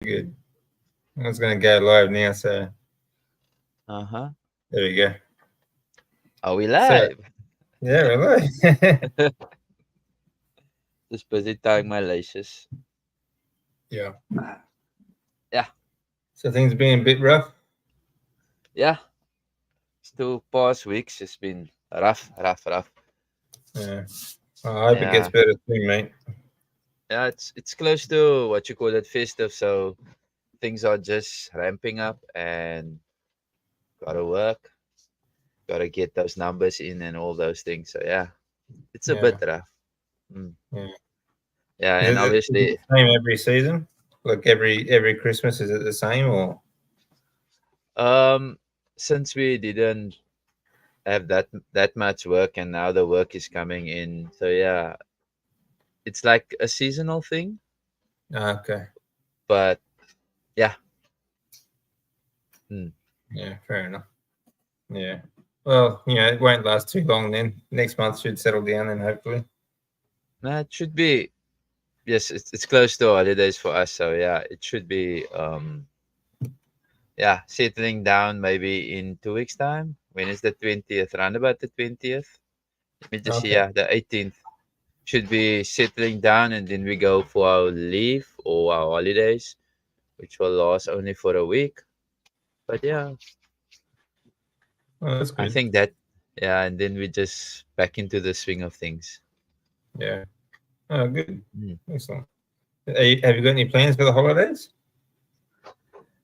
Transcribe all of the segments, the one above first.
Good. I was going to go live now, so Uh-huh. there we go. Are we So, live? yeah, we're live. Just busy tying my laces. Yeah. Yeah, So things being a bit rough. yeah. It's 2 past weeks. It's been rough, rough, rough. Yeah. I hope it gets Yeah, better soon, mate. yeah. It's close to what you call it festive, so things are just ramping up and gotta work, gotta get those numbers in and all those things. So yeah, it's a bit Yeah. rough. Mm. Yeah. Yeah, Is and it obviously, the same every season? Like every Christmas, is it the same or? um, since we didn't have that much work and now the work is coming in, so yeah, it's like a seasonal thing, Okay. but yeah. Mm. Yeah, fair enough. Yeah. Well, it won't last too long then. Next month should settle down then, hopefully. Nah, it should be, yes, it's close to holidays for us, so yeah, it should be yeah, settling down maybe in 2 weeks time. When is the 20th? Around about the 20th. Let me just see, Okay. yeah, the 18th should be settling down, and then we go for our leave or our holidays, which will last only for a week. But yeah, Well, that's I good. think that, yeah, and then we just back into the swing of things. Yeah. Oh, good. Mm. Excellent. Have you got any plans for the holidays?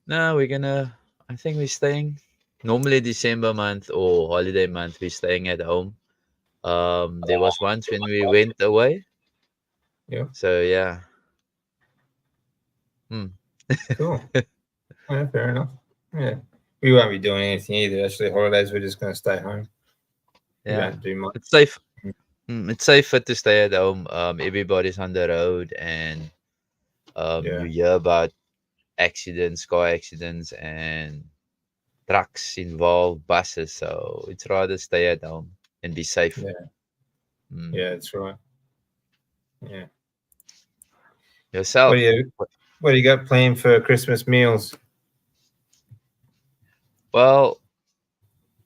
No, we're gonna. I think we're staying. Normally December month or holiday month, we're staying at home. There was once when we went away. Yeah. So yeah. Hmm. Cool. Yeah, fair enough. Yeah. We won't be doing anything either. Actually, holidays, we're just going to stay home. We Yeah. don't do much. It's safe. It's safer to stay at home. Everybody's on the road, and Yeah. you hear about accidents, car accidents, and trucks involved, buses. So it's rather stay at home and be safe. Yeah. Mm. Yeah, that's right. Yeah. What do Yourself. you What do you got planned for Christmas meals? Well,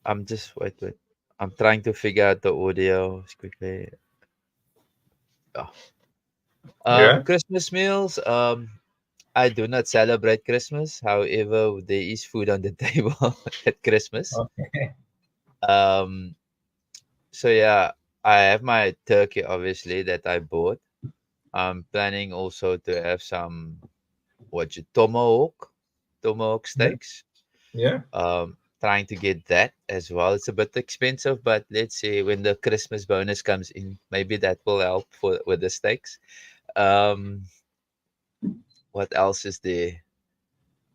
I'm just wait. I'm trying to figure out the audio quickly. Oh. Yeah. Christmas meals. I do not celebrate Christmas. However, there is food on the table at Christmas. Okay. Um, so yeah, I have my turkey obviously that I bought. I'm planning also to have some tomahawk Yeah. steaks. Yeah. Trying to get that as well. It's a bit expensive, but let's see when the Christmas bonus comes in, maybe that will help for with the steaks. Um, what else is there?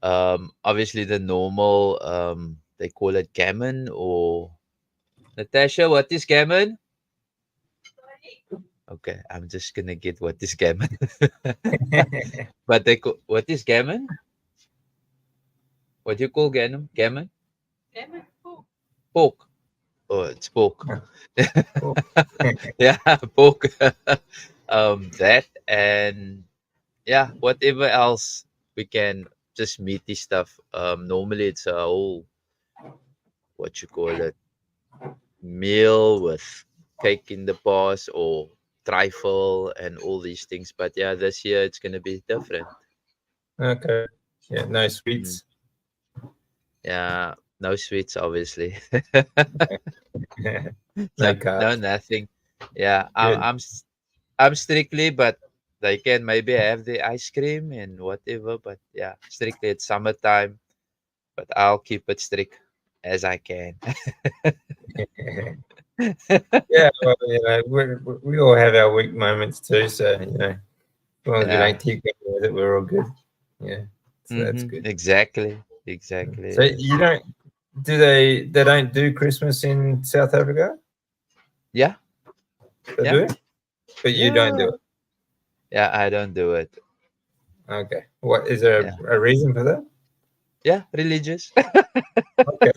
Obviously the normal. They call it gammon or Natasha. What is gammon? Okay, I'm just gonna get what is gammon. But what is gammon? What do you call gammon? Gammon? Pork. Oh, it's pork. Cool. Yeah, pork. That and yeah, whatever else we can, just meaty stuff. Normally it's a whole what you call it meal with cake in the past or trifle and all these things. But yeah, this year it's gonna be different. Okay. Yeah. No Mm. sweets. Yeah, no sweets, obviously. No No, no, carbs. nothing. Yeah, Good. I'm strictly, but they can maybe have the ice cream and whatever. But yeah, strictly it's summertime. But I'll keep it strict as I can. Yeah. Well, we all have our weak moments too. So as long as we Yeah. don't keep going with it, we're all good. Yeah. So that's good. Exactly. Exactly. So you don't do they don't do Christmas in South Africa? Yeah. They Yeah. do, but you don't do Yeah. it. Yeah. I don't do it. Okay. What is there Yeah. a reason for that? Yeah. Religious. Okay.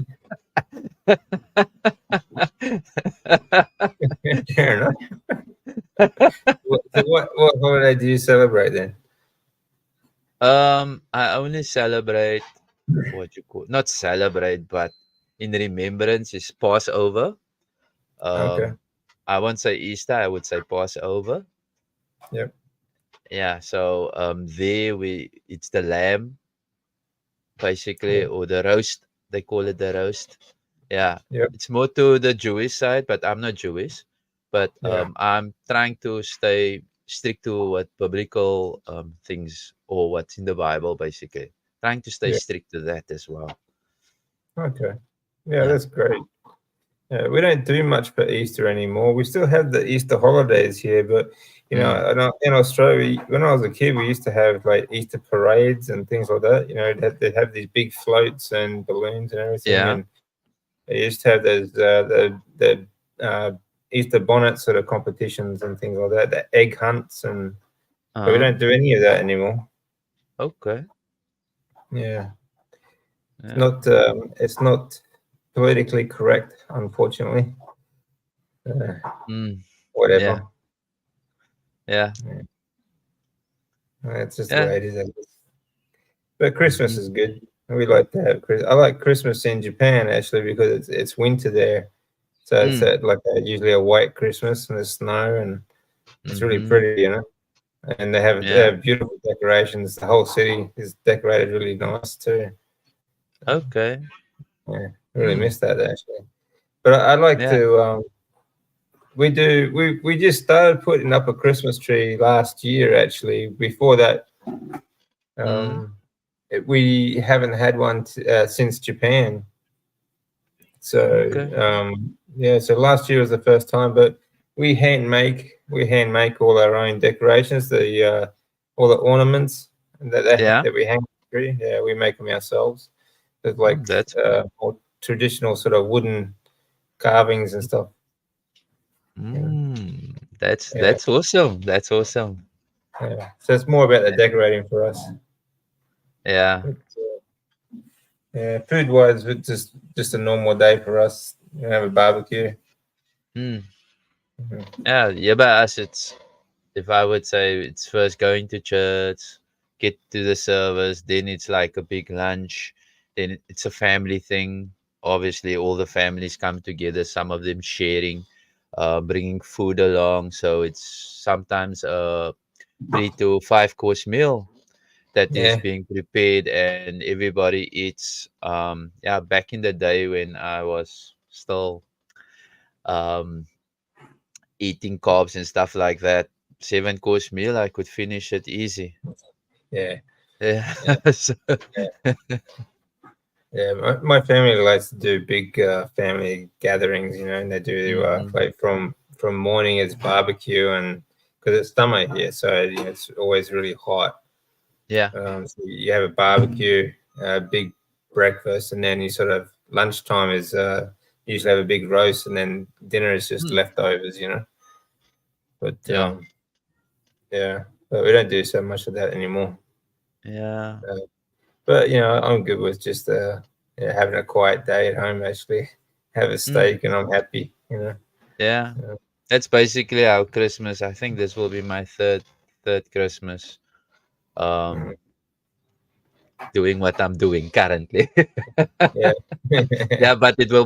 Fair enough. So what holiday do you celebrate then? I only celebrate what you call not celebrate, but in remembrance is Passover. Okay. I won't say Easter, I would say Passover. Yep. Yeah, so there we it's the lamb basically, Yep. or the roast. They call it the roast. Yeah, Yep. it's more to the Jewish side, but I'm not Jewish. But Yeah. I'm trying to stay strict to what biblical things or what's in the Bible, basically. Trying to stay Yeah. strict to that as well. Okay. Yeah, Yeah. that's great. Yeah, we don't do much for Easter anymore. We still have the Easter holidays here, but Mm. in Australia, when I was a kid, we used to have like Easter parades and things like that. They'd have these big floats and balloons and everything, Yeah. and they used to have those the Easter bonnet sort of competitions and things like that. The egg hunts, and but we Uh-huh. don't do any of that anymore. Okay. Yeah, Yeah. it's not politically correct, unfortunately. Uh, Mm. Yeah. Whatever. Yeah. Yeah, it's just the Yeah. way it is, I guess. But Christmas Mhm. is good. We like to have Christmas. I like Christmas in Japan actually because it's winter there, so it's Mm. usually a white Christmas and there's snow and it's really Mhm. pretty. And they Yeah. have beautiful decorations. The whole city is decorated really nice too. Okay. Yeah, I really Mm. miss that actually. But I like Yeah. to. We just started putting up a Christmas tree last year actually. Before that, Mm. um, we haven't had one since Japan. So Okay. yeah, so last year was the first time, but we hand make all our own decorations, the all the ornaments Yeah. that we hang on the tree. Yeah, we make them ourselves. There's Mm, like that's cool. more traditional sort of wooden carvings and stuff. You know? Mm. Yeah, That's awesome. That's awesome. yeah. So it's more about the decorating for us. Yeah. But, yeah, food wise, it's just a normal day for us. Have a barbecue. Mm. Mhm. Yeah. Yeah. But us, it's if I would say it's first going to church, get to the service, then it's like a big lunch, then it's a family thing. Obviously, all the families come together. Some of them sharing, bringing food along. So it's sometimes a 3 to 5 course meal that is Yeah, being prepared and everybody eats. Yeah, back in the day when I was still um, eating carbs and stuff like that, 7 course meal, I could finish it easy. yeah. Yeah. Yeah. So, Yeah, my family likes to do big family gatherings, and they do mhm. like from morning it's barbecue and because it's summer here, so it's always really hot. Yeah. So you have a barbecue, big breakfast, and then you sort of lunchtime is you usually have a big roast, and then dinner is just Mm. leftovers. But Yeah. yeah, but we don't do so much of that anymore. Yeah. Uh, But I'm good with just yeah, having a quiet day at home. Actually, have a Mm. steak, and I'm happy. Yeah. Uh, That's basically our Christmas. I think this will be my third Christmas um mm, doing what I'm doing currently. yeah, Yeah, but it will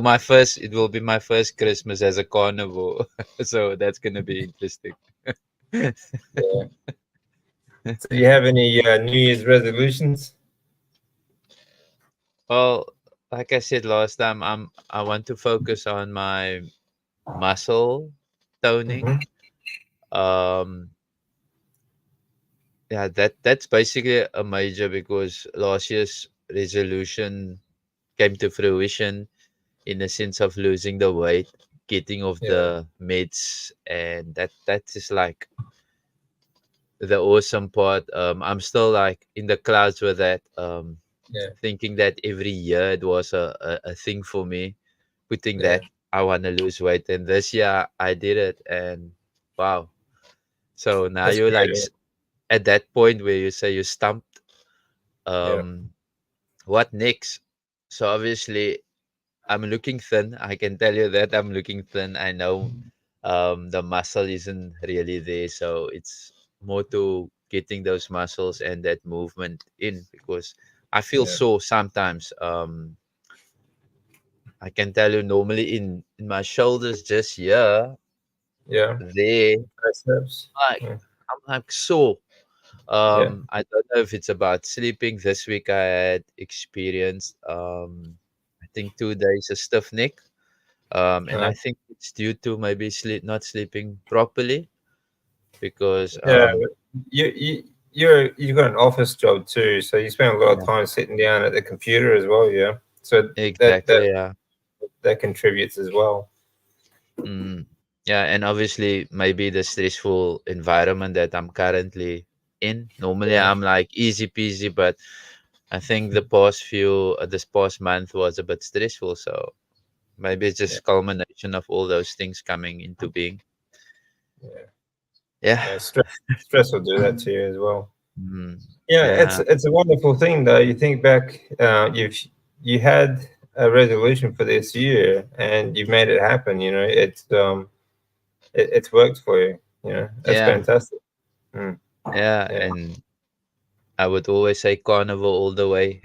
be my first Christmas as a carnivore. So that's gonna be interesting. yeah. So, do you have any New Year's resolutions? Well, like I said last time, I want to focus on my muscle toning. Hmm. Um, yeah, that's basically a major because last year's resolution came to fruition in the sense of losing the weight, getting off Yeah, the meds, and that is like the awesome part. I'm still like in the clouds with that. yeah, Thinking that every year it was a thing for me, putting yeah. that I want to lose weight, and this year I did it, and wow. So now That's you're great. like at that point where you say you're stumped. Yeah, What next? So obviously I'm looking thin. I can tell you that I'm looking thin. I know the muscle isn't really there, so it's more to getting those muscles and that movement in, because I feel Yeah. sore sometimes. I can tell you normally in my shoulders just here, Yeah. there, Triceps. like Yeah. I'm like sore. Yeah. I don't know if it's about sleeping. This week I had experienced I think 2 days of stiff neck. And I Uh, think it's due to maybe not sleeping properly because yeah. You've got an office job too, so you spend a lot of yeah, time sitting down at the computer as well. Yeah. So that that exactly, yeah. that contributes as well. Mm. Yeah, and obviously maybe the stressful environment that I'm currently in. Normally Yeah. I'm like easy peasy, but I think the past this past month was a bit stressful. So maybe it's Yeah. just culmination of all those things coming into being. Yeah. Yeah. Yeah. Stress will do that to you as well. Mm. Yeah, Yeah. it's a wonderful thing though. You think back, you had a resolution for this year and you've made it happen. You know, it's worked for you. You know, that's Yeah. fantastic. Mm, Yeah. yeah, And I would always say carnival all the way.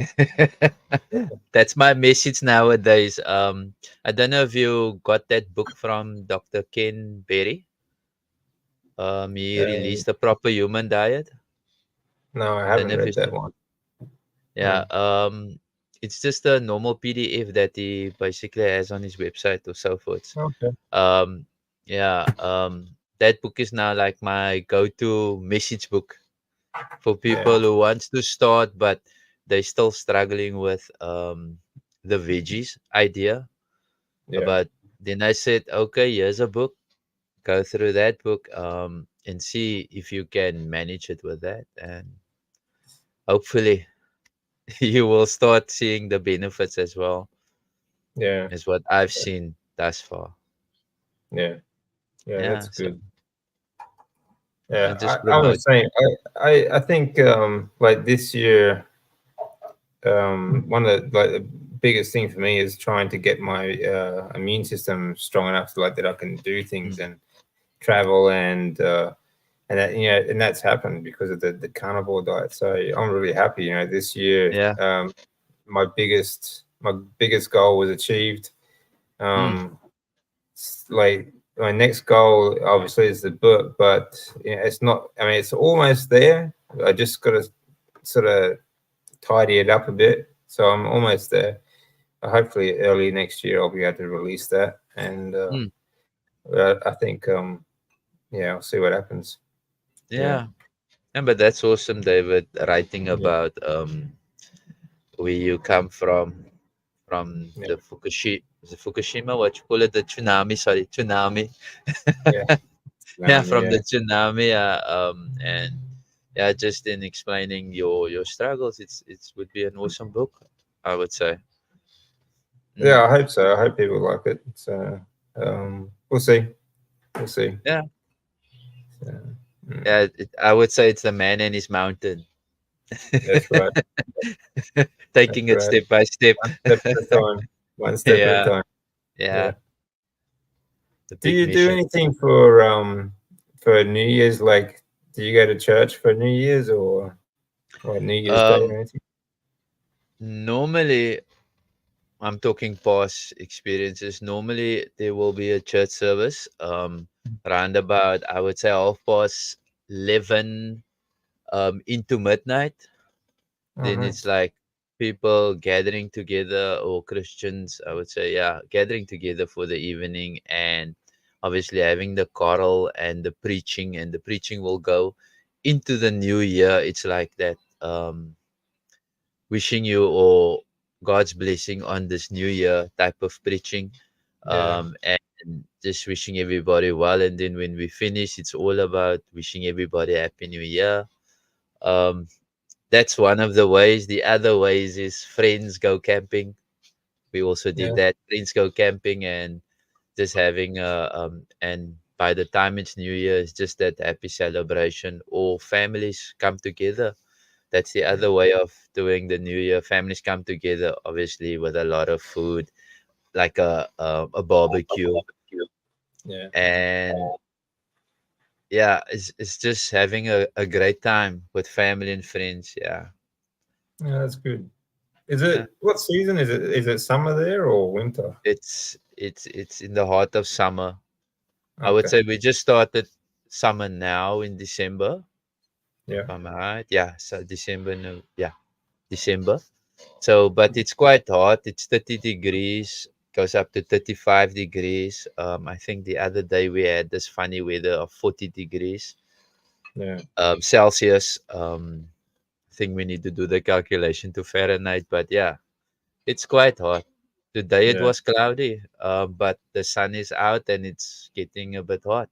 That's my message nowadays. I don't know if you got that book from Dr. Ken Berry. He um, released a proper human diet. no, I I don't know haven't if read it's that one. yeah. Mm, It's just a normal PDF that he basically has on his website or so forth. okay. Um, yeah. That book is now like my go-to message book for Yeah, people who wants to start but they still struggling with the veggies idea. yeah, But then I said, okay, here's a book. Go through that book and see if you can manage it with that, and hopefully you will start seeing the benefits as well yeah, as what I've seen thus far. yeah, yeah. Yeah, That's so good. Yeah, I just I promote. was saying, I think like this year, one of the biggest thing for me is trying to get my immune system strong enough so like that I can do things Mm, and travel and that and that's happened because of the carnivore diet. So I'm really happy. You know, this year yeah. my biggest goal was achieved. Mm, Like my next goal obviously is the book, but it's not. I mean, it's almost there. I just got to sort of tidy it up a bit. So I'm almost there. Hopefully, early next year, I'll be able to release that, and mm, I think yeah, I'll see what happens. Yeah, yeah. Yeah, but that's awesome, David, writing yeah, about where you come from yeah, the Fukushima, what you call it, the tsunami, sorry, tsunami. yeah. Yeah, Tsunami, from the yeah, tsunami, and yeah, just in explaining your struggles, it would be an awesome book, I would say. yeah. Mm. I hope so. I hope people like it. So we'll see. We'll see. Yeah, So, mm, yeah, I would say it's the man and his mountain, that's right. That's taking it right. step by step. One step at a time. One step at a Yeah, time. yeah, Yeah. the Do big you do mission. anything for New Year's? Like, do you go to church for New Year's or New Year's Day or Um, anything? Normally, I'm talking past experiences. Normally, there will be a church service around about, I would say, half past 11 into midnight. Oh, Then it's nice. like people gathering together, or Christians, I would say, yeah, gathering together for the evening, and obviously having the choral and the preaching, and the preaching will go into the new year. It's like that. Wishing you or God's blessing on this new year type of preaching, Yeah, and just wishing everybody well. And then when we finish, it's all about wishing everybody happy new year. Um, that's one of the ways. The other ways is friends go camping. We also did yeah, that. Friends go camping and just having and by the time it's New Year, it's just that happy celebration. Or families come together. That's the yeah, other way of doing the New Year. Families come together, obviously, with a lot of food, like a barbecue, yeah, and yeah, it's just having a great time with family and friends. Yeah, Yeah, that's good. Is yeah. it what season is it? Is it summer there or winter? It's in the heart of summer. I would Okay. say we just started summer now in December, if Yeah. I'm right. Yeah, so December, no, yeah, December. So, but it's quite hot. It's 30 degrees, goes up to 35 degrees. I think the other day we had this funny weather of 40 degrees Yeah. Celsius. I think we need to do the calculation to Fahrenheit, but yeah, it's quite hot. Today it Yeah. was cloudy, but the sun is out and it's getting a bit hot.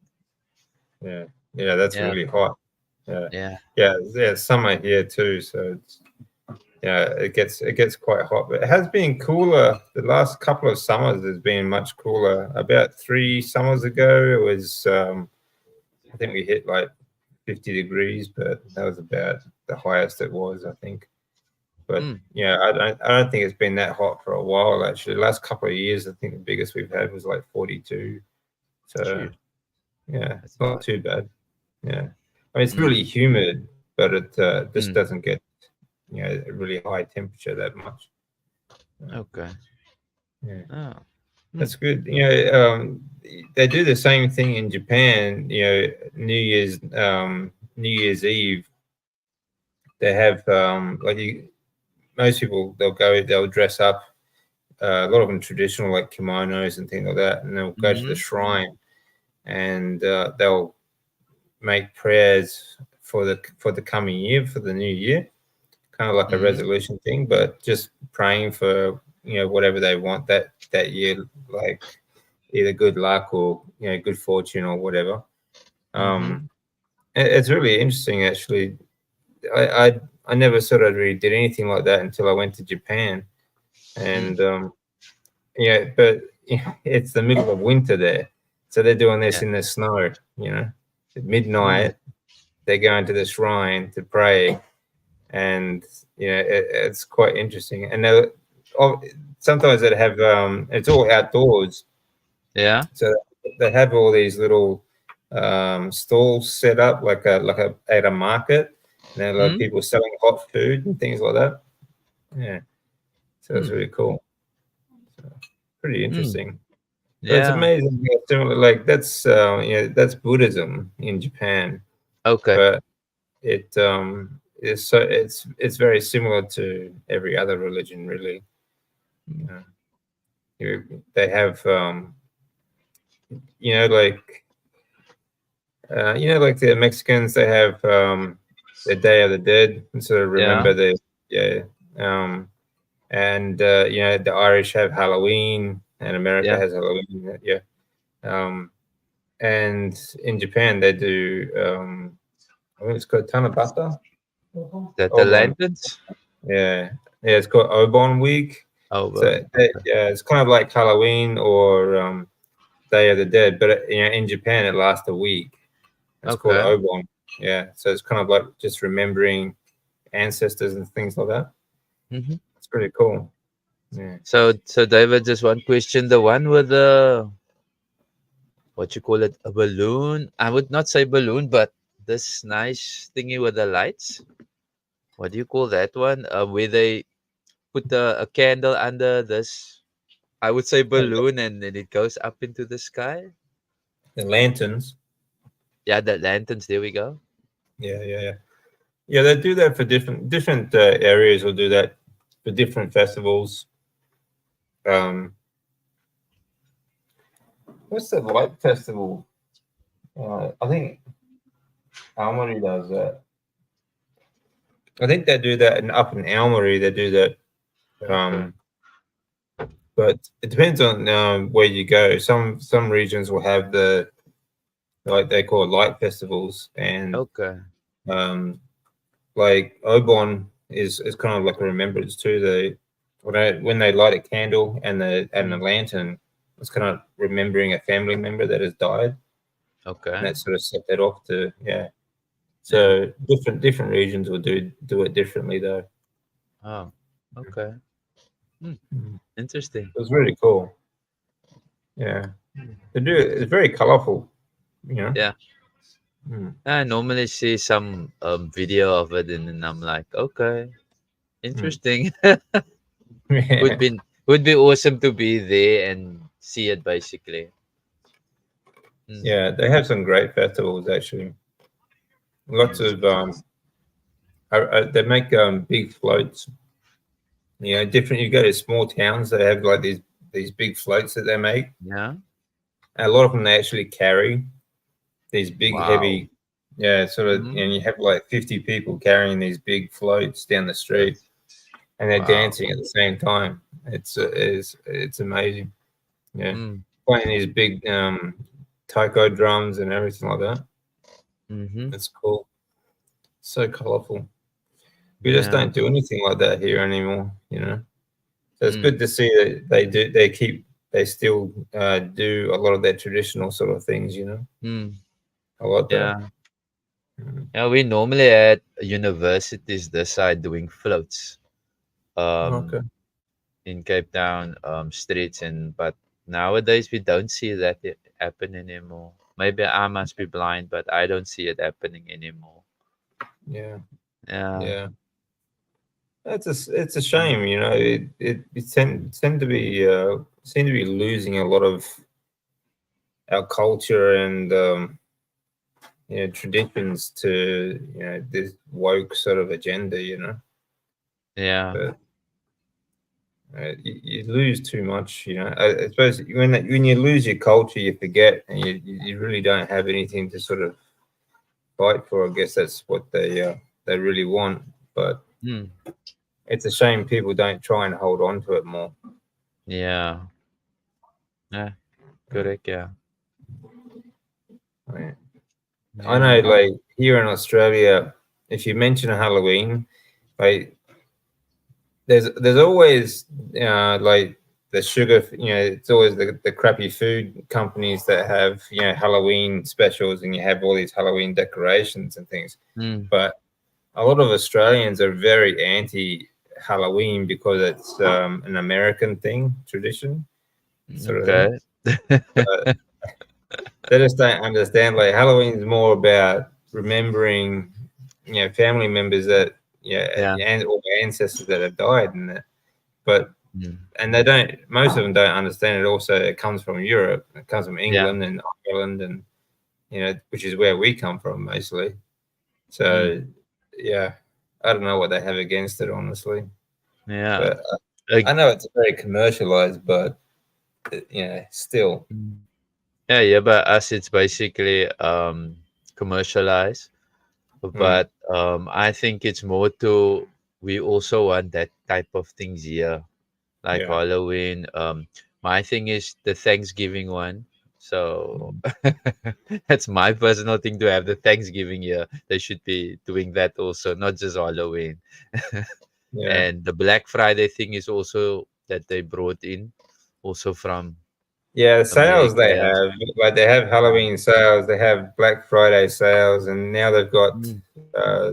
Yeah. Yeah. That's Yeah, really hot. Yeah. yeah. Yeah. Yeah. Summer here too. So it's, yeah, it gets quite hot, but it has been cooler. The last couple of summers has been much cooler. About 3 summers ago, it was I think we hit like 50 degrees, but that was about the highest it was, I think. But Mm, yeah, I don't think it's been that hot for a while actually. The last couple of years, I think the biggest we've had was like 42. So shoot, yeah, that's not hot. too bad. Yeah, I mean it's Mm, really humid, but it just mm, doesn't get a really high temperature that much. okay. Yeah, Oh, mm, that's good. They do the same thing in Japan. New Year's Eve, they have most people they'll dress up. A lot of them traditional like kimonos and things like that, and they'll go to the mm-hmm, shrine and they'll make prayers for the coming year, for the new year, kind of like a mm-hmm, resolution thing, but just praying for whatever they want that year, like either good luck or good fortune or whatever. mm-hmm, Um, it's really interesting actually. I, I I never sort of really did anything like that until I went to Japan, mm, and yeah, but it's the middle of winter there, so they're doing this yeah, in the snow. At mm, midnight they go into the shrine to pray, and it's quite interesting. And oh, sometimes they have it's all outdoors, yeah, so they have all these little stalls set up like a at a market, and there are like mm, people selling hot food and things like that. Yeah, so it's mm, really cool. Pretty mm, interesting. But it's yeah, amazing. Similar, like that's Buddhism in Japan, okay, but it is so it's very similar to every other religion, really. You know, they have like like the Mexicans, they have the Day of the Dead, and sort of yeah, remember the yeah, and the Irish have Halloween, and America yeah. has Halloween. Yeah, um, and in Japan they do. I think it's called Tanabata. That the Obon. lanterns? Yeah, yeah, it's called Obon Week. Oh, So well, okay, yeah, it's kind of like Halloween or Day of the Dead, but in Japan it lasts a week. It's called okay. Obon. Yeah, so it's kind of like just remembering ancestors and things like that. Mm-hmm. It's pretty cool. Yeah. So David, just one question. The one with the what you call it, a balloon? I would not say balloon, but this nice thingy with the lights. What do you call that one? Where they put a candle under this. I would say balloon, and then it goes up into the sky. The lanterns. Yeah, the lanterns. There we go. Yeah, yeah, yeah. Yeah, they do that for different areas. Will do that for different festivals. Um, what's the light festival? I think Almari does that. I think they do that up in Almari. They do that, Okay. um, but it depends on where you go. Some regions will have the like they call it light festivals, and Okay. um, like Obon is kind of like a remembrance too. When they light a candle and the Mm. lantern, it's kind of remembering a family member that has died, and Okay. that sort of set that off to yeah. Yeah. So different regions will do it differently though. Oh. Okay. Hmm. Mm. Interesting. It was really cool. Yeah, they do. It's very colorful. You know. Yeah. Mm. I normally see some video of it, and then I'm like, okay, Mm. interesting. would Yeah, be would be awesome to be there and see it basically. Mm. yeah, they have some great festivals actually. Lots Mm. of they make big floats. You know, different. You go to small towns that have like these big floats that they make. Yeah. And a lot of them they actually carry these big, Wow. heavy, yeah, sort of, Mm. and you have like 50 people carrying these big floats down the street, Yes. and they're Wow. dancing at the same time. It's amazing. Yeah, Mm. playing these big taiko drums and everything like that. Mm-hmm. It's cool. So colorful. We just Yeah. don't do anything like that here anymore. You know, so it's Mm. good to see that they still do a lot of their traditional sort of things. You know, Mm. I like that. Yeah. Mm. Yeah. We normally at universities this side doing floats. Okay. In Cape Town streets, and but nowadays we don't see that happen anymore. Maybe I must be blind, but I don't see it happening anymore. Yeah. Yeah. Yeah. It's a Mm. shame, you know. It tend to be seem to be losing a lot of our culture and traditions to this woke sort of agenda, you know. Yeah. But you lose too much, you know. I suppose when you lose your culture, you forget, and you really don't have anything to sort of fight for. I guess that's what they really want, but Mm. it's a shame people don't try and hold on to it more. Yeah. Yeah. Correct. Yeah. Yeah. I know, Yeah. like here in Australia, if you mention Halloween, like there's always like the sugar, it's always the crappy food companies that have Halloween specials, and you have all these Halloween decorations and things. Mm. But a lot of Australians are very anti Halloween because it's an American thing, tradition, sort of thing. Okay. But they just don't understand. Like Halloween is more about remembering, family members that, Yeah. and or ancestors that have died, but Mm. and they don't. Most of them don't understand it. Also, it comes from Europe. It comes from Yeah. England and Ireland, and which is where we come from mostly. Mm. So, yeah, I don't know what they have against it, honestly. Yeah. But I Like, know it's very commercialized, but still, mm. Yeah. Yeah. But as it's basically commercialized, mm, but I think it's more to we also want that type of things here, like yeah, Halloween. My thing is the Thanksgiving one. So mm, that's my personal thing to have the Thanksgiving here. They should be doing that also, not just Halloween. yeah. And the Black Friday thing is also that they brought in also from Yeah, the sales America. they Yeah. have, like they have Yeah. Halloween sales, they have Black Friday sales, and now they've got Mm.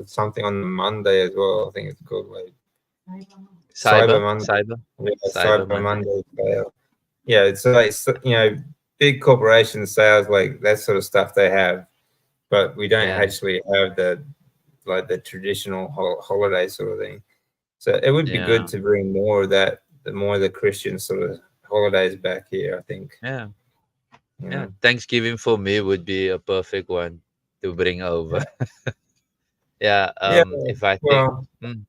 something on the Monday as well. I think it's called like Cyber Cyber, Monday. cyber, Yeah, cyber Cyber Monday. Monday sale. Yeah, it's like big corporation sales, like that sort of stuff they have, but we don't Yeah. actually have the traditional holiday sort of thing. So it would be good Yeah. to bring more of that, the more of the Christian sort of holidays back here. I think. Yeah. You Yeah. know. Thanksgiving for me would be a perfect one to bring over. Yeah. Yeah. Yeah. If I think, Well, mm,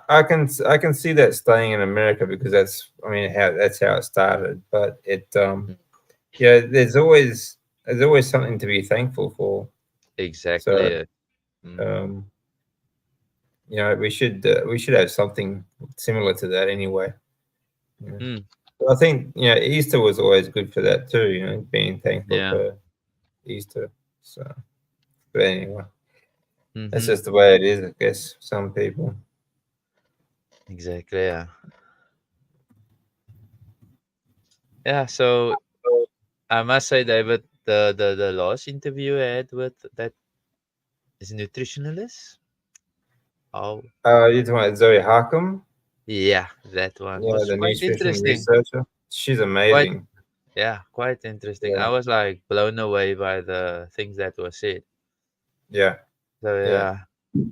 I can see that staying in America because that's how it started. But mm, yeah, there's always something to be thankful for. exactly So it. Mm-hmm. um, we should have something similar to that anyway. Yeah. Mm, But I think Easter was always good for that too. Being thankful yeah. for Easter. So, but anyway, that's Mm-hmm. just the way it is, I guess. Some people. Exactly. Yeah. Yeah. So I must say, David, the last interview I had with that is nutritionalist. Oh, You're talking about Zoe Harcum? yeah, that one Yeah, was the quite nutrition interesting. researcher. She's Quite, amazing. yeah, quite interesting. Yeah, I was like blown away by the things that were said. Yeah. So Yeah. yeah,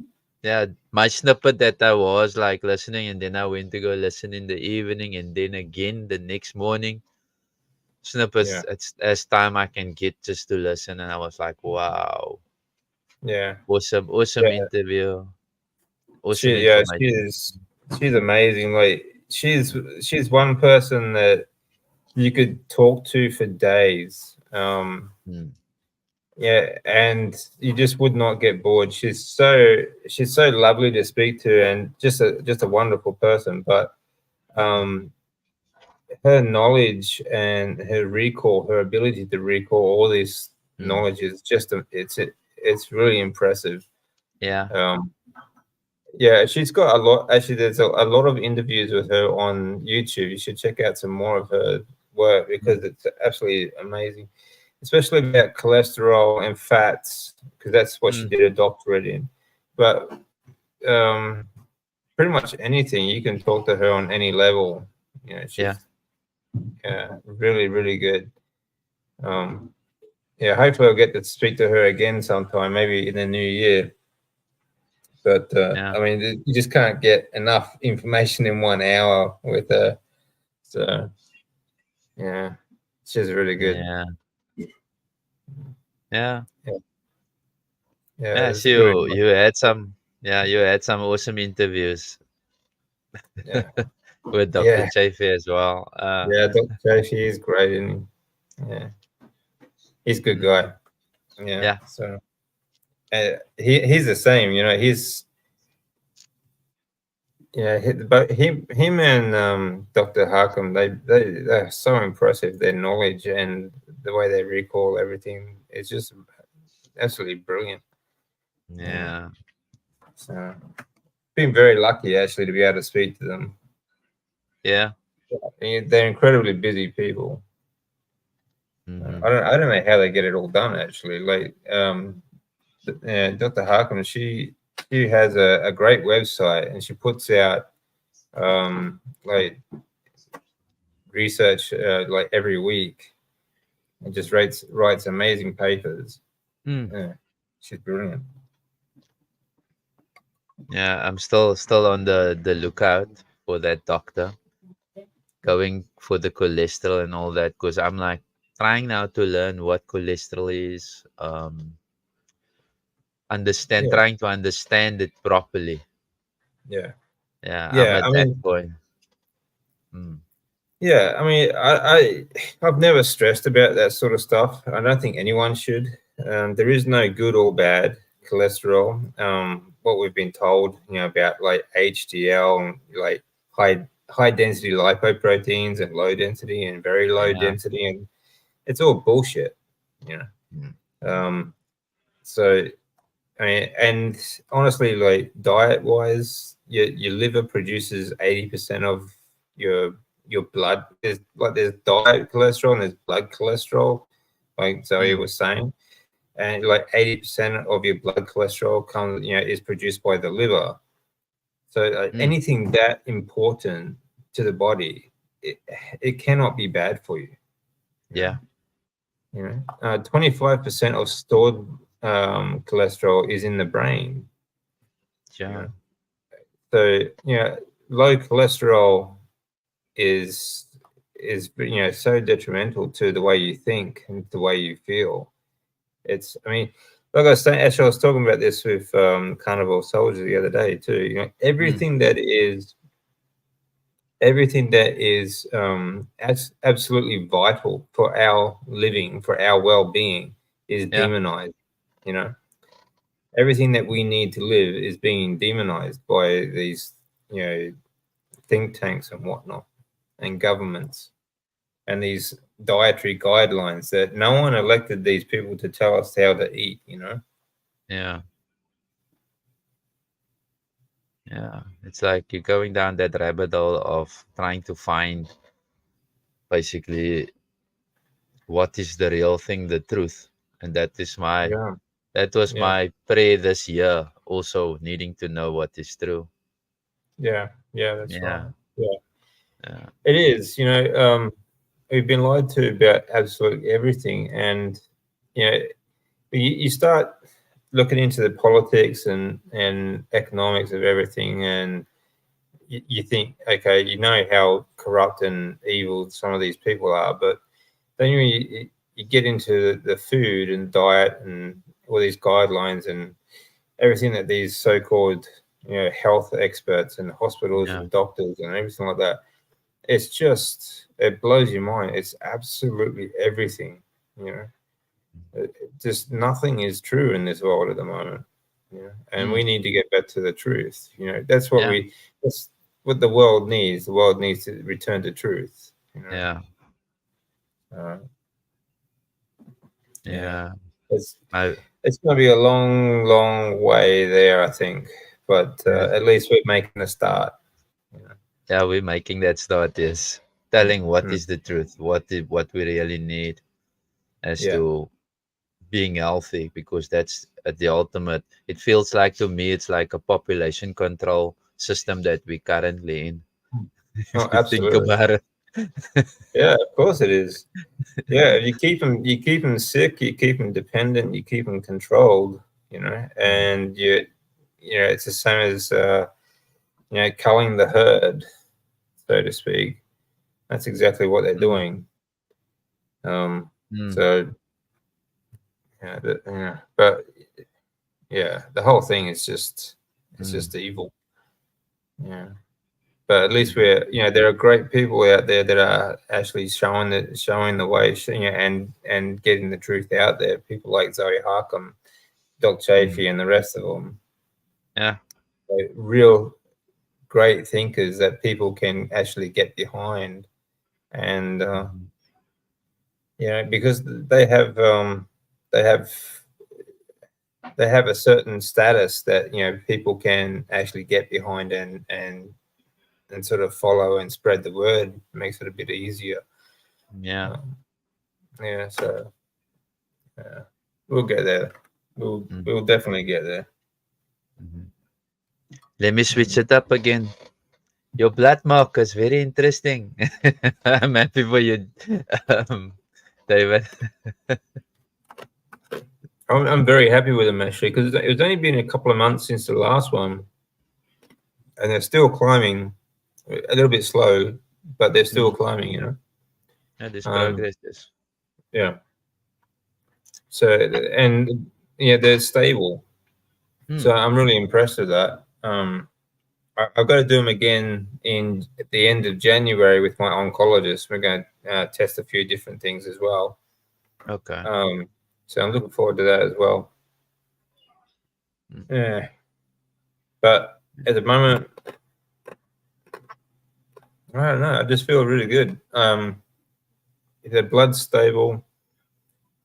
yeah. My snippet that I was like listening, and then I went to go listen in the evening, and then again the next morning. Yeah. Snippets. It's as time I can get just to listen, and I was like, wow, Yeah. awesome, awesome Yeah. interview, awesome She, yeah, she information. is, she's amazing. Like she's one person that you could talk to for days. Mm, Yeah, and you just would not get bored. She's so lovely to speak to, and just a wonderful person. But um, her knowledge and her recall, her ability to recall all this mm, knowledge is just it's really impressive. yeah, Um, yeah, she's got a lot. Actually, there's a lot of interviews with her on YouTube. You should check out some more of her work because mm, it's absolutely amazing, especially about cholesterol and fats, because that's what she mm, did a doctorate in. But um, pretty much anything, you can talk to her on any level. yeah, She's really, really good. Um, yeah, hopefully I'll get to speak to her again sometime, maybe in the new year. But yeah, I mean, you just can't get enough information in 1 hour with her. So yeah, she's really good. yeah, yeah. Yeah, yeah, Yeah, it's so really you had some, yeah, you had some awesome interviews yeah, with Dr. yeah, Chafee as well. yeah. Dr. Joshi is great, isn't he? Yeah, he's a good Mm, guy. Yeah, yeah, so he's the same. Yeah, but him and Dr. Harkham, they're so impressive. Their knowledge and the way they recall everything is just absolutely brilliant. Yeah, yeah, so been very lucky actually to be able to speak to them. yeah. They're incredibly busy people. Mm-hmm. I don't know how they get it all done actually. Like Dr. Harkham, she has a great website and she puts out like research like every week and just writes amazing papers. Mm. Yeah, she's brilliant. Yeah, I'm still on the lookout for that doctor, going for the cholesterol and all that, because I'm like trying now to learn what cholesterol is, Yeah, trying to understand it properly. yeah, Yeah, I'm yeah. at I that mean, point. Mm. yeah. I mean, I've never stressed about that sort of stuff. I don't think anyone should. There is no good or bad cholesterol. What we've been told, about like HDL and like high density lipoproteins and low density and very low Yeah. density, and it's all bullshit. You Mm. Um, so I mean, and honestly, like diet wise, your liver produces 80% of your your blood. There's diet cholesterol and there's blood cholesterol, like Zoe Mm. was saying, and like 80% of your blood cholesterol is produced by the liver. So Mm. anything that important to the body, it cannot be bad for you. You know, Yeah. 25% of stored cholesterol is in the brain. You Yeah. know, so low cholesterol is so detrimental to the way you think and the way you feel. I mean, like I was saying, actually, I was talking about this with Carnivore Soldier the other day too. Mm. Everything that is absolutely vital for our living, for our well-being, is Yeah. demonized. You know, everything that we need to live is being demonized by these, think tanks and whatnot, and governments, and these dietary guidelines that no one elected these people to tell us how to eat. Yeah. Yeah. It's like you're going down that rabbit hole of trying to find basically what is the real thing, the truth. And Yeah, that was yeah, my prayer this year, also needing to know what is true. yeah, yeah. That's right. Yeah. Yeah, Yeah. it is. We've been lied to about absolutely everything, and you know, you start. looking into the politics and economics of everything, and you think, okay, you know how corrupt and evil some of these people are, but then you get into the food and diet and all these guidelines and everything that these so-called health experts and hospitals Yeah. and doctors and everything like that, it's just, it blows your mind. It's absolutely everything. you know just nothing is true in this world at the moment. And Mm. we need to get back to the truth. That's what Yeah. we that's what the world needs. The world needs to return to truth. Yeah. uh, yeah, Yeah. it's I it's going to be a long, long way there, I think, but yeah. at least we're making a start. you know. Yeah, we're making that start, yes. Telling what Mm, is the truth, what we really need as yeah. to being healthy, because that's at the ultimate. It feels like to me it's like a population control system that we currently in. Oh, If you think absolutely. about it. Yeah, of course it is. Yeah, if you keep them sick, you keep them dependent, you keep them controlled. Mm, And it's the same as culling the herd, so to speak. That's exactly what they're mm, doing. Um, mm, so but yeah, the whole thing is just it's mm, just evil. Yeah. But at least mm, there are great people out there that are actually showing the way, and getting the truth out there. People like Zoe Harcum, Doc mm. Chafee, and the rest of them. Yeah. Like, real great thinkers that people can actually get behind, and Mhm. because they have they have a certain status that people can actually get behind, and sort of follow and spread the word. It makes it a bit easier. Yeah. Um, yeah, so uh, we'll get there. We'll Mm, we'll definitely get there. mhm. Let me switch Mm. it up again. Your blood markers, very interesting. I'm happy for you, um, David. I'm very happy with them actually, because it's only been a couple of months since the last one, and they're still climbing, a little bit slow, but they're still Mm. climbing. Yeah, this Um, progress is. yeah. So, and yeah, they're stable. Mm. So I'm really impressed with that. I've got to do them again at the end of January with my oncologist. We're going to test a few different things as well. Okay. Um, so I'm looking forward to that as well. Mm. Yeah, but at the moment, I don't know. I just feel really good. If the blood's stable,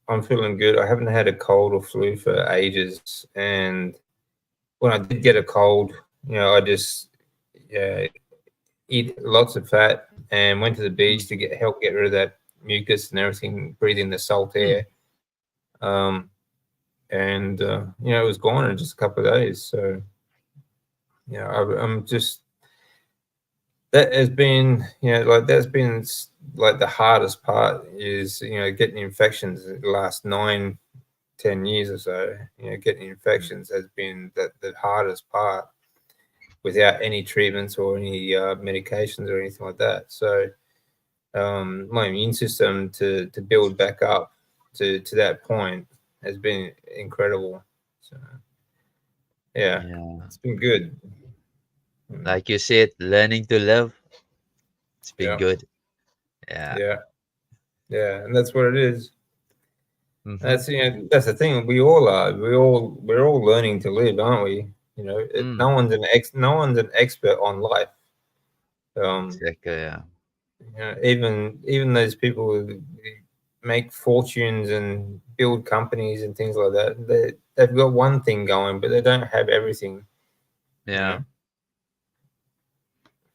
I'm feeling good. I haven't had a cold or flu for ages, and when I did get a cold, I just yeah, eat lots of fat and went to the Mm. beach to help get rid of that mucus and everything, breathing the salt Mm. air. Um, and it was gone in just a couple of days. So I'm just that has been like that's been like the hardest part is getting infections the last 9-10 years or so. Getting Mm. infections has been the hardest part without any treatments or any medications or anything like that. So my immune system to build back up to that point has been incredible. So yeah, Yeah. it's been good. Mm, Like you said, learning to live, it's been yeah, good. Yeah. yeah, yeah, and that's what it is. Mm-hmm. That's the thing. We all are. We're all learning to live, aren't we? Mm. No one's an expert on life. Um, Exactly. Yeah. even those people who make fortunes and build companies and things like that, they've got one thing going, but they don't have everything. You Yeah. know,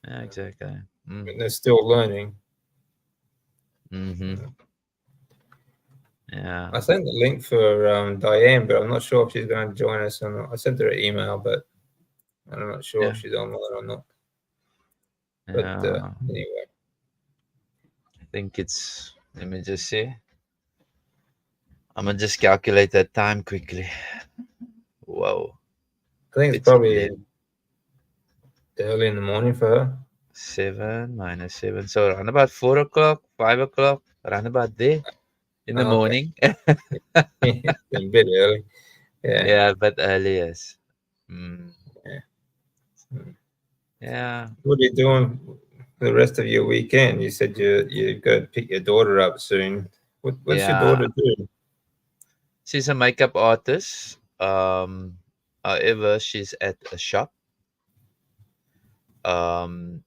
Yeah. Exactly. Mm. and they're still learning. Mm-hmm. Uh, Yeah. I sent the link for Diane, but I'm not sure if she's going to join us or not. I sent her an email, but I'm not sure if Yeah. she's online or not. But Yeah. anyway, I think it's. Let me just see. I'm gonna just calculate that time quickly. Whoa, I think it's it's probably 11. early in the morning for her. 7 minus 7. So around about 4 o'clock, 5 o'clock, around about there in the Oh, okay. morning. It's a bit early. Yeah. Yeah, but early, yes. Mm, Yeah. Mm. yeah. What are you doing for the rest of your weekend? You said you got to pick your daughter up soon. What's your Yeah. daughter do? She's a makeup artist. However, she's at a shop. Um,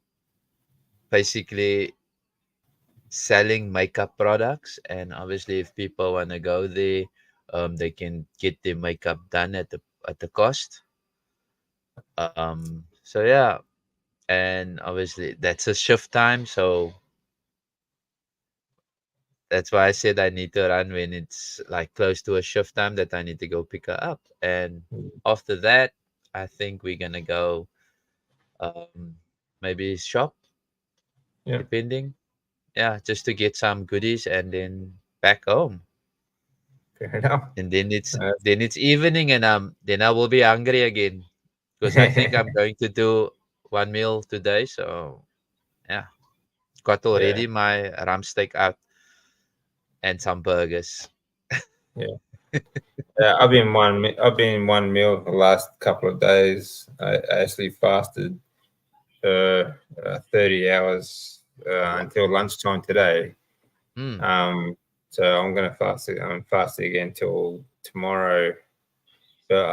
basically selling makeup products, and obviously, if people want to go there, they can get their makeup done at the cost. So yeah, and obviously that's a shift time, so that's why I said I need to run when it's like close to a shift time that I need to go pick her up. And after that, I think we're gonna go um maybe shop, Yeah, depending. Yeah, just to get some goodies and then back home. fair enough. And then it's Uh, then it's evening, and then I will be hungry again because I think I'm going to do one meal today. So yeah, got yeah, already my ram steak out and some burgers. yeah. I've been in one meal the last couple of days. I actually fasted for 30 hours Wow. until lunchtime today. Mm, Um, so I'm gonna fast. I'm fasting again till tomorrow. But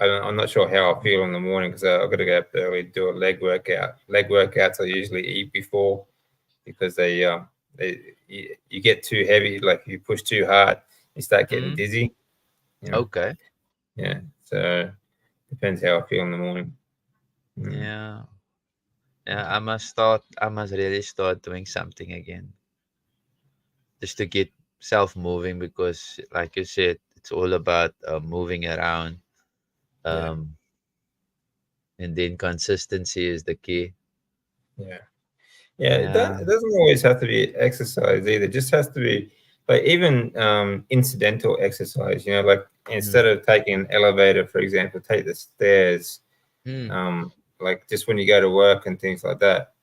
I'm not sure how I feel in the morning because I've got to go up early do a leg workout. Leg workouts I usually eat before because you get too heavy, like if you push too hard, you start getting mm, dizzy. You know, okay. yeah. So depends how I feel in the morning. Mm. Yeah. Yeah, I must really start doing something again just to get self moving because like you said, it's all about moving around. Yeah, Um, and then consistency is the key. yeah. Yeah, Yeah. it doesn't always have to be exercise either. It just has to be like even incidental exercise. You know, like Mm, instead of taking an elevator, for example, take the stairs. mm, Like just when you go to work and things like that.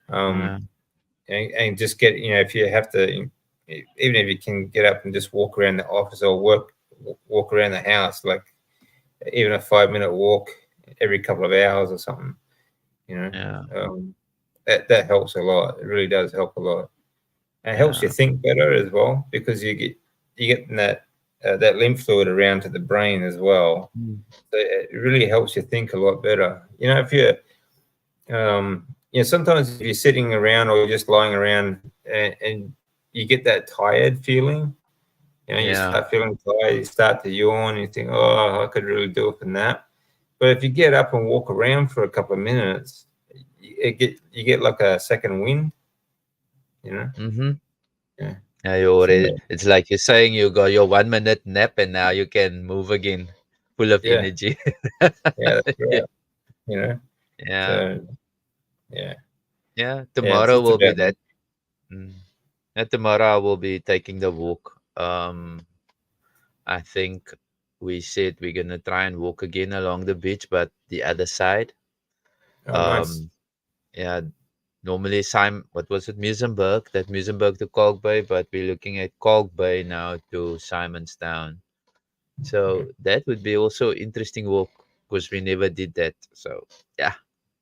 Um, yeah. and just get if you have to, even if you can get up and just walk around the office or walk around the house, like even a 5 minute walk every couple of hours or something. You know, Yeah. um, that helps a lot. It really does help a lot. And it helps you Yeah. think better as well because you get that lymph fluid around to the brain as well. Mm, So it really helps you think a lot better. If sometimes if you're sitting around or just lying around and you get that tired feeling, you yeah. start feeling tired, you start to yawn, you think, oh, I could really do with a nap. But if you get up and walk around for a couple of minutes, you get like a second wind, you know? Mm-hmm. Yeah. Yeah, you So, already. It's like you're saying you got your 1 minute nap and now you can move again, full of yeah, energy. yeah, that's Yeah. right. You know, Yeah. so yeah, Yeah. yeah, Tomorrow it's will be about that. Mm. Yeah, tomorrow I will be taking the walk. I think we said we're gonna try and walk again along the beach, but the other side. oh, nice. Um, yeah, normally what was it, Musenberg? That Musenberg to Kalk Bay, but we're looking at Kalk Bay now to Simonstown. Yeah, So that would be also interesting walk because we never did that. So yeah.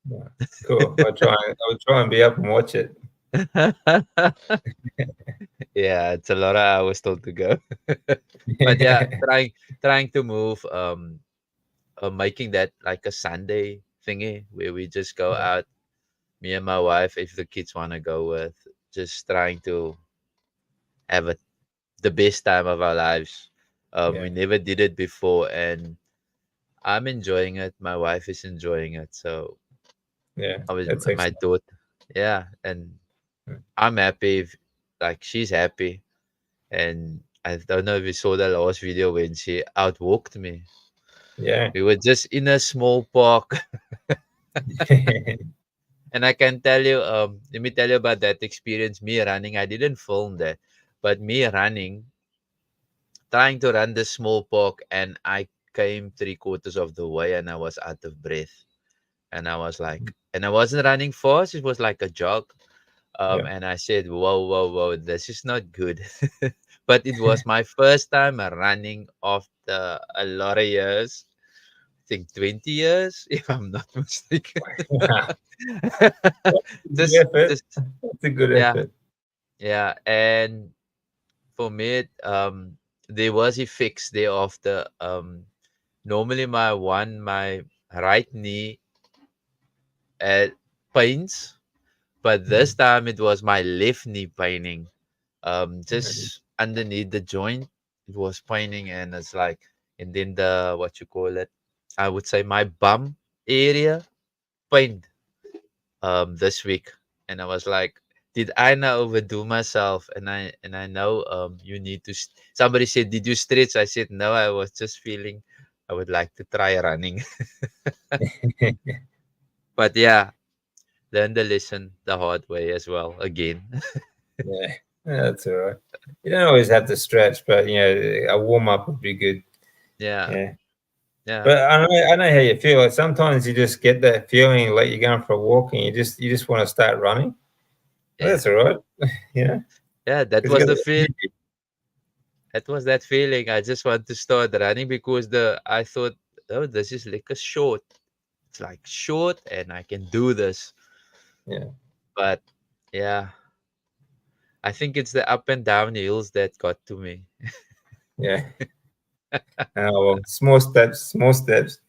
yeah. Cool. I'll try and be up and watch it. Yeah, it's a lot of hours still to go. But yeah, trying to move making that like a Sunday thingy where we just go Yeah, out, me and my wife, if the kids want to go with, just trying to have the best time of our lives. yeah, We never did it before, and I'm enjoying it. My wife is enjoying it. So yeah. I was That's my excellent. daughter, yeah, and I'm happy. Like she's happy, and I don't know if you saw the last video when she outwalked me. Yeah. We were just in a small park. And I can tell you, let me tell you about that experience. Me running, I didn't film that, but me running, trying to run this small park, and I came 3 quarters of the way and I was out of breath. And I was like, and I wasn't running fast, it was like a jog. Yeah. And I said, whoa, whoa, whoa, this is not good. But it was my first time running after a lot of years. I think 20 years, if I'm not mistaken. Yeah. Good just, effort. just, That's a good yeah, effort. yeah. And for me, there was effects there after. Normally my right knee pains, but this Mm. time it was my left knee paining. Mm. Just underneath the joint, it was paining, and it's like, and then the what you call it, I would say my bum area pained this week, and I was like, did I now overdo myself? And I know you need to. Somebody said, did you stretch? I said no. I was just feeling I would like to try running, but yeah, learn the lesson the hard way as well again. Yeah. Yeah, that's all right. You don't always have to stretch, but a warm up would be good. Yeah, Yeah. yeah, But I know how you feel. Like sometimes you just get that feeling like you're going for a walk and you just want to start running. Well, yeah, that's all right. Yeah. yeah. That Because you was got the the feel. energy. That was that feeling. I just want to start running because I thought, oh, this is like a short. It's like short, and I can do this. Yeah. But yeah, I think it's the up and down hills that got to me. Yeah. Oh, well, small steps, small steps.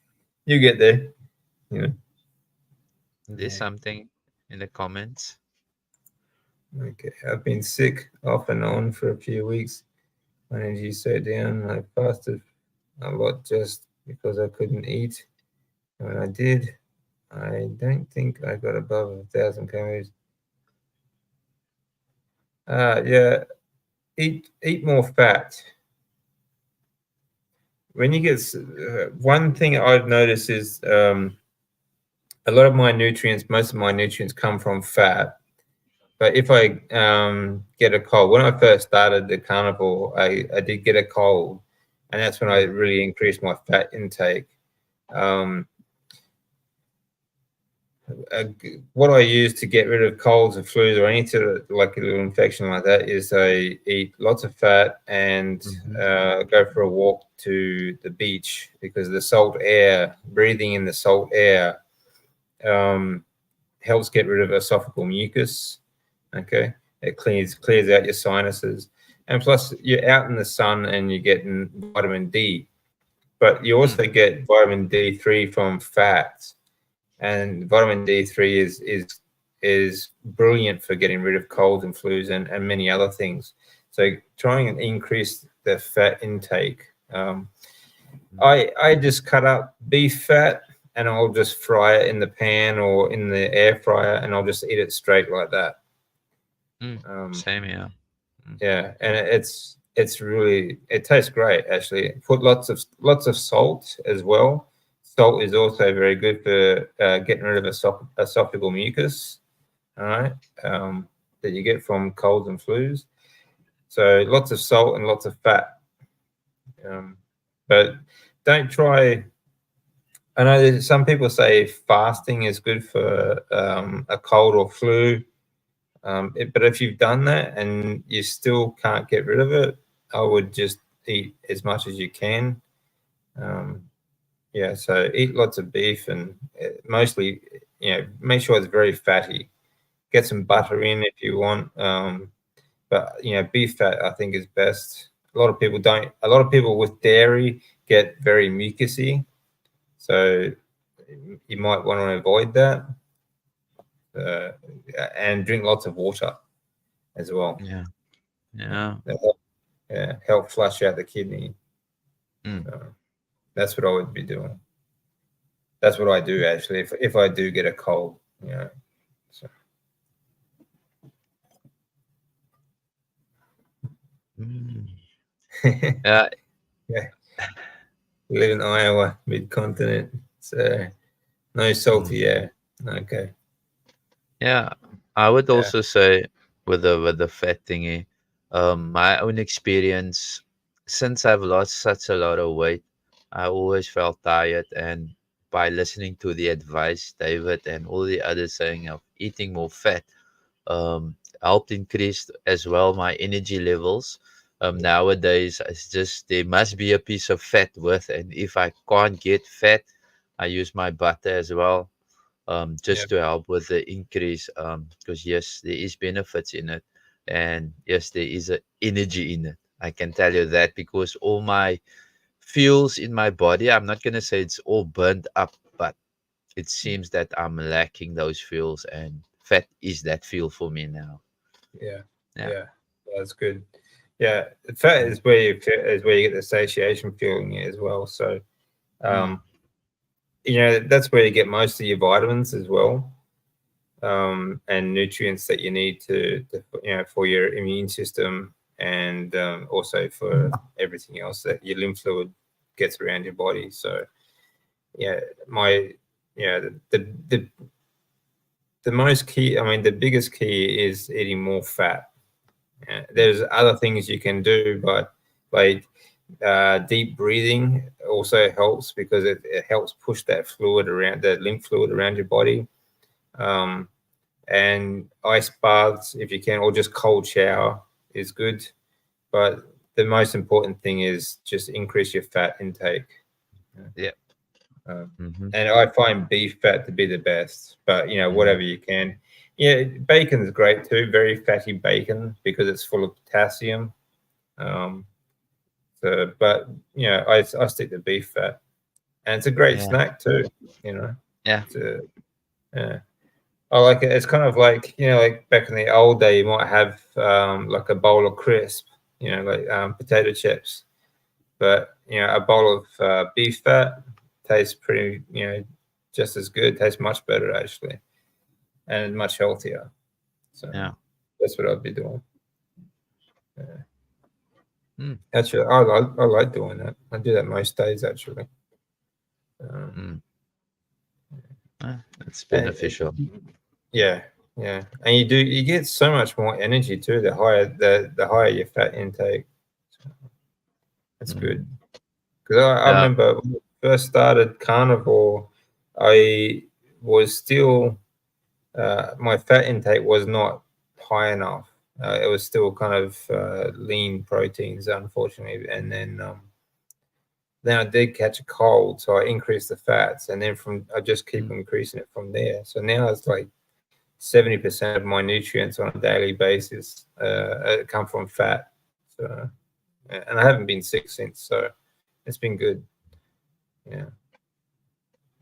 You get there. You know. There's Yeah. something in the comments. Okay. I've been sick off and on for a few weeks. My energy so down. I fasted a lot just because I couldn't eat. And when I did, I don't think I got above 1,000 calories. Yeah. Eat more fat. When you get one thing I've noticed is a lot of my nutrients, most of my nutrients come from fat. But if I get a cold, when I first started the carnivore, I did get a cold, and that's when I Mm, really increased my fat intake. Um, what I use to get rid of colds and flus or any sort of like a little infection like that is I eat lots of fat and mhm, go for a walk to the beach because the salt air, breathing in the salt air, um, helps get rid of esophageal mucus. Okay, it clears out your sinuses, and plus you're out in the sun and you're getting vitamin D, but you mm, also get vitamin D3 from fats, and vitamin D3 is brilliant for getting rid of colds and flus and many other things. So trying and increase the fat intake. mm, I just cut up beef fat and I'll just fry it in the pan or in the air fryer, and I'll just eat it straight like that. mm. Um, Same here. Mm, yeah, and it's really it tastes great actually. Put lots of salt as well. Salt is also very good for getting rid of esophageal mucus. All right, that you get from colds and flus. So lots of salt and lots of fat. Um, but don't try. I know that some people say fasting is good for a cold or flu. But if you've done that and you still can't get rid of it, I would just eat as much as you can. Um, yeah, so eat lots of beef and mostly, make sure it's very fatty. Get some butter in if you want, but beef fat I think is best. A lot of people don't. A lot of people with dairy get very mucusy, so you might want to avoid that, uh, and drink lots of water as well. yeah, yeah. Yeah, help flush out the kidney. Mm, So that's what I would be doing. That's what I do actually. If I do get a cold, So mm. yeah, Yeah, we live in Iowa, mid-continent, so no mm, salty air. Okay, yeah. I would yeah, also say with the fat thingy, my own experience since I've lost such a lot of weight. I always felt tired, and by listening to the advice David and all the others saying of eating more fat, helped increase as well my energy levels. Nowadays, it's just there must be a piece of fat with, and if I can't get fat, I use my butter as well, Yeah, just to help with the increase. Because yes, there is benefits in it, and yes, there is a energy in it. I can tell you that because all my fuels in my body, I'm not gonna say it's all burnt up, but it seems that I'm lacking those fuels, and fat is that fuel for me now. yeah, Yeah. yeah. That's good. Yeah, fat Mm, is where you get the satiation feeling as well. So, mm, um, that's where you get most of your vitamins as well, and nutrients that you need for your immune system, and also for everything else that your lymph fluid gets around your body. So, yeah, my yeah, the most key, I mean, the biggest key is eating more fat. There's other things you can do, but like deep breathing also helps because it helps push that fluid around, the lymph fluid around your body. Um, and ice baths, if you can, or just cold shower is good. But the most important thing is just increase your fat intake. yeah. Um, Mm-hmm. and I find beef fat to be the best, but Mm, whatever you can. Yeah, bacon is great too. Very fatty bacon because it's full of potassium. Um, but I stick to beef fat, and it's a great yeah. snack too. You know, Yeah. it's a, yeah. I like it. It's kind of like like back in the old day, you might have like a bowl of crisp, like potato chips, but a bowl of beef fat tastes pretty, just as good. Tastes much better actually, and much healthier. So Yeah. that's what I'd be doing. Yeah. Mm, Actually, I like doing that. I do that most days actually. Um, mm. It's and beneficial. yeah, yeah, and you get so much more energy too. The higher your fat intake, that's Mm. good. Because I Yeah. remember when I first started carnivore, I was still my fat intake was not high enough. It was still kind of lean proteins, unfortunately. And then I did catch a cold, so I increased the fats, and then I just keep Mm, increasing it from there. So now it's like 70% of my nutrients on a daily basis come from fat. So, and I haven't been sick since, so it's been good. Yeah,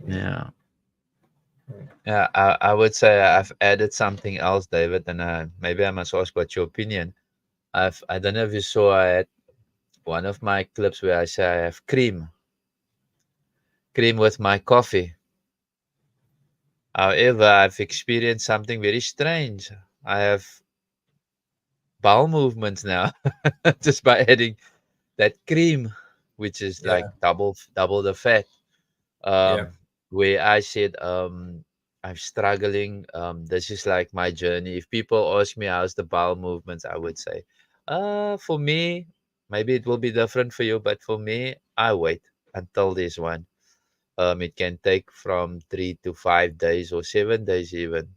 yeah, yeah. yeah. Yeah. I would say I've added something else, David, and maybe I must ask what your opinion. I don't know if you saw I had one of my clips where I say I have cream with my coffee. However, I've experienced something very strange. I have bowel movements now just by adding that cream, which is like Yeah, double the fat. yeah, Um, where I said I'm struggling. This is like my journey. If people ask me how's the bowel movements, I would say, for me, maybe it will be different for you, but for me, I wait until this one. It can take from 3 to 5 days or 7 days even.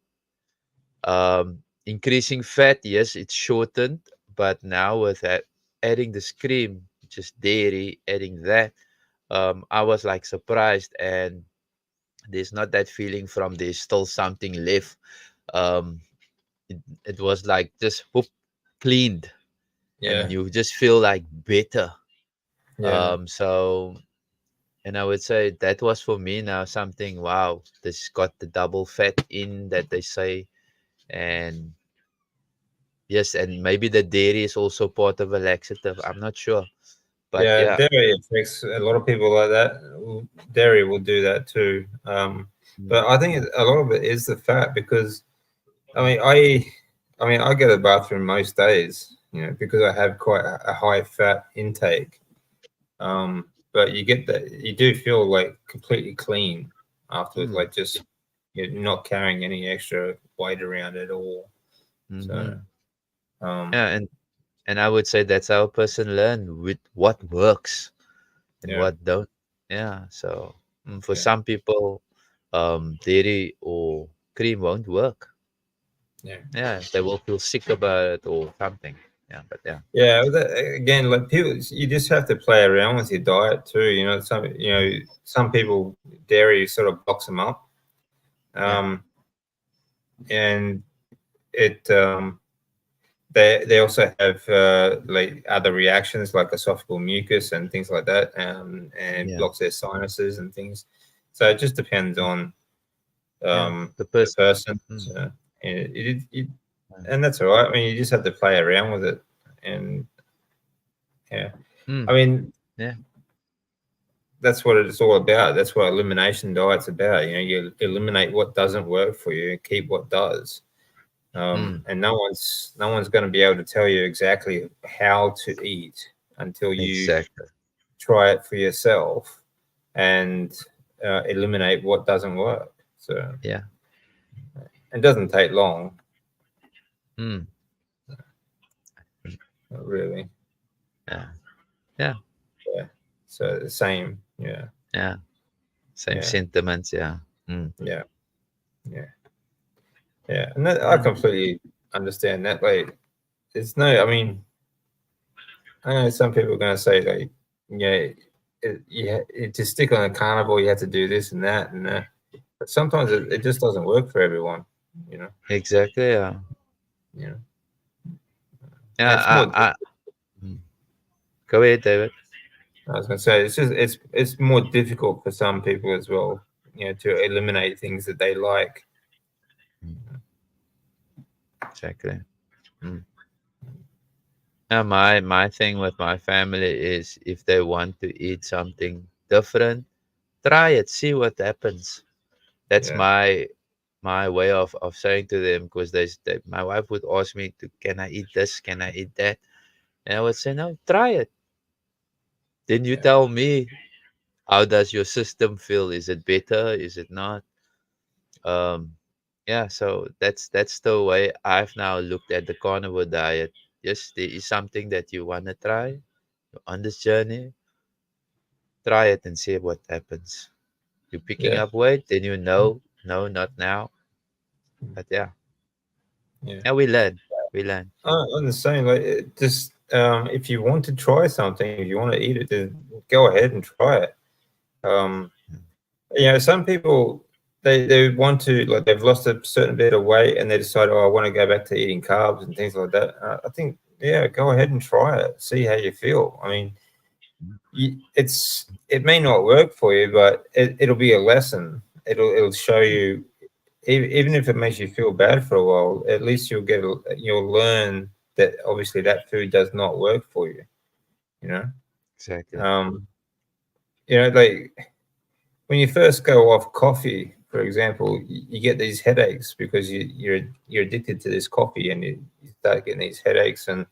Increasing fat, yes, it's shortened, but now with that, adding the cream, just dairy, adding that, I was like surprised, and there's not that feeling from there's still something left. Um, it was like just whoop, cleaned, and yeah, you just feel like better. yeah, So, and I would say that was for me now something. Wow, this got the double fat in that they say, and yes, and maybe the dairy is also part of a laxative. I'm not sure, but yeah. yeah. Dairy affects a lot of people like that. Dairy will do that too. Mm, But I think a lot of it is the fat because I mean, I go to the bathroom most days, because I have quite a high fat intake. But you get that you do feel like completely clean afterwards, mm, like just you're not carrying any extra weight around at all. So, mm-hmm. um, Yeah, and I would say that's how a person learn with what works and yeah, what don't. Yeah. So for Yeah, some people, dairy or cream won't work. yeah, Yeah, they will feel sick about it or something. Yeah, but yeah. yeah. Again, like people, you just have to play around with your diet too. Some people dairy sort of blocks them up, Yeah. um, and it they also have like other reactions like esophageal mucus and things like that, and Yeah. blocks their sinuses and things. So it just depends on Yeah. The the person. person. Mm. So, and that's all right. I mean, you just have to play around with it, and yeah, Mm. I mean Yeah. that's what it's all about. That's what elimination diet's about. You eliminate what doesn't work for you and keep what does. Mm. And no one's going to be able to tell you exactly how to eat until you Exactly. try it for yourself and eliminate what doesn't work. So Yeah. it doesn't take long, Mm. not really. Yeah. Yeah. Yeah. So the same. Yeah. Yeah. Same Yeah. sentiments. Yeah. Mm. Yeah. Yeah. Yeah. And that, I Mm. completely understand that. Like, it's no. I mean, I know some people are going to say like, yeah, to stick on a carnivore, you have to do this and that and that. But sometimes it just doesn't work for everyone. You know. Exactly. Yeah. You know. And Yeah. it's more. Mm. Go ahead, David. I was going to say it's more difficult for some people as well. To eliminate things that they like. Mm. Exactly. Mm. Yeah, my thing with my family is if they want to eat something different, try it, see what happens. That's Yeah. my way of saying to them because my wife would ask me to can I eat this, can I eat that, and I would say no, try it. Then you Yeah. tell me how does your system feel? Is it better? Is it not? Um, yeah. So that's the way I've now looked at the carnivore diet. Yes, there is something that you wanna try. You're on this journey, try it and see what happens. You're picking Yeah. up weight, then you know, no, not now. But yeah, Yeah. yeah, we learn, we learn. I'm the same. Like, just if you want to try something, if you want to eat it, then go ahead and try it. Um, some people they want to, like, they've lost a certain bit of weight and they decide, oh, I want to go back to eating carbs and things like that. I think, yeah, go ahead and try it. See how you feel. I mean, it may not work for you, but it'll be a lesson. It'll show you, even if it makes you feel bad for a while, at least you'll learn that obviously that food does not work for you. You know, Exactly. um, like when you first go off coffee, for example, you get these headaches because you're addicted to this coffee, and you start getting these headaches and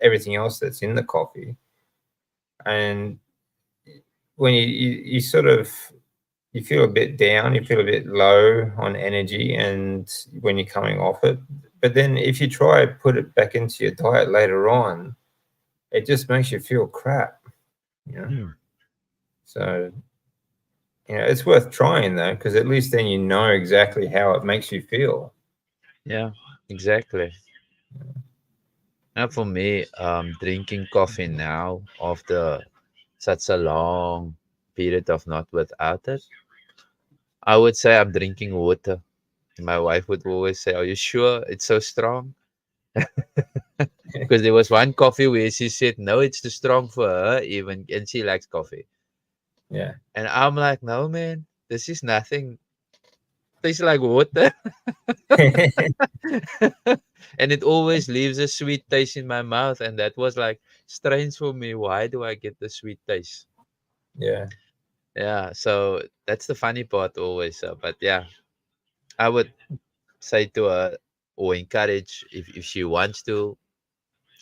everything else that's in the coffee. And when you sort of you feel a bit down, you feel a bit low on energy, and when you're coming off it. But then if you try put it back into your diet later on, it just makes you feel crap, you know. Mm, So it's worth trying though, because at least then you know exactly how it makes you feel. yeah, exactly. Now for me, drinking coffee now after such a long period of not without it, I would say I'm drinking water. My wife would always say, "Are you sure it's so strong?" Because there was one coffee where she said, "No, it's too strong for her, even," and she likes coffee. Yeah. And I'm like, "No, man, this is nothing. Tastes like water." And it always leaves a sweet taste in my mouth. And that was like strange for me. Why do I get the sweet taste? Yeah. Yeah, so that's the funny part always. But yeah, I would say to her or encourage if she wants to,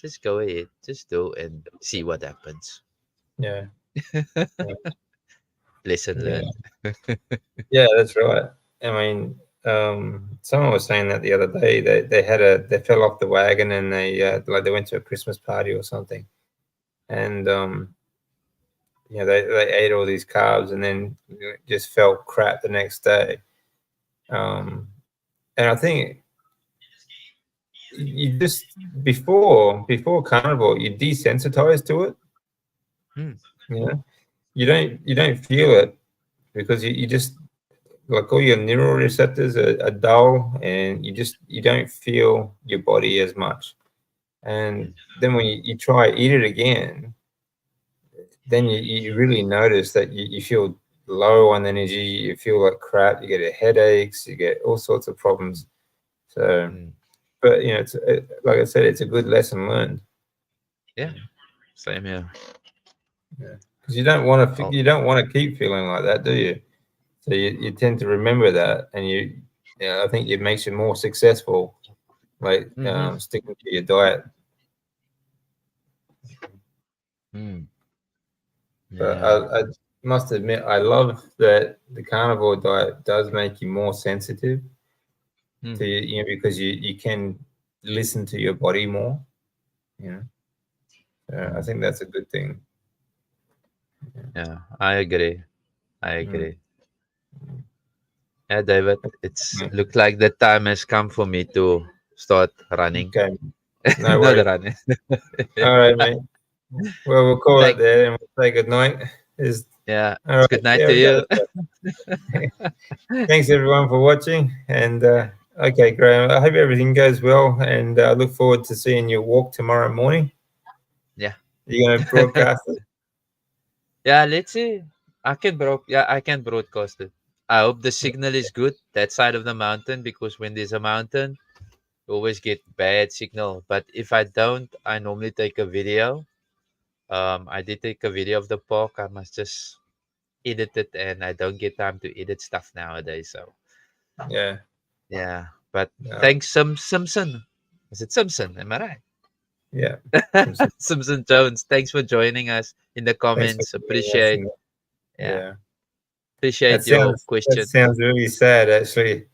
just go ahead, just do and see what happens. Yeah. Lesson Yeah. learned. Yeah, that's right. I mean, someone was saying that the other day. They fell off the wagon, and they went to a Christmas party or something, and they ate all these carbs and then just felt crap the next day. And I think you just before carnivore, you're desensitized to it. Mm. You know, you don't feel it because you just like all your neural receptors are dull, and you don't feel your body as much. And Mm. then when you try eat it again, then you really notice that you feel low on energy, you feel like crap, you get headaches, you get all sorts of problems. So, Mm. but like I said, it's a good lesson learned. Yeah, same here. Yeah, because Oh. you don't want to keep feeling like that, do you? So you tend to remember that, and I think it makes you more successful, like Mm-hmm. sticking to your diet. Mm. But Yeah. I must admit, I love that the carnivore diet does make you more sensitive to Mm. because you can listen to your body more. You know, I Mm. think that's a good thing. Yeah, I agree. I Mm. agree. Yeah, David, it's Mm. look like the time has come for me to start running. Okay, no Not worries. running. All right, mate. Well, we'll call it Thank, there and we'll say good night. Is yeah, all it's right. good night There to we go. you. Thanks everyone for watching. And okay, Graham. I hope everything goes well, and I look forward to seeing your walk tomorrow morning. Yeah. You're going to broadcast it. Yeah, let's see. I can broadcast it. I hope the signal is good that side of the mountain, because when there's a mountain, you always get bad signal. But if I don't, I normally take a video. I did take a video of the park. I must just edit it, and I don't get time to edit stuff nowadays. So Yeah. yeah, but No, thanks, Simpson. Is it Simpson? Am I yeah. right? Simpson Jones. Thanks for joining us in the Thanks for comments. joining us. Appreciate. Yeah, Yeah. appreciate your That question. sounds really sad, actually.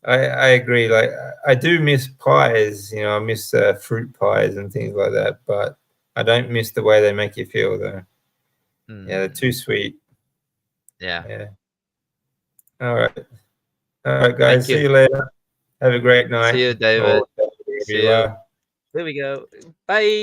I agree. Like I do miss pies. I miss fruit pies and things like that. But I don't miss the way they make you feel, though. Yeah, they're Hmm. too sweet. Yeah. Yeah. All right. All right, guys. Thank See you. you later. Have a great See night, you, David. or wherever See you you. are. There we go. Bye.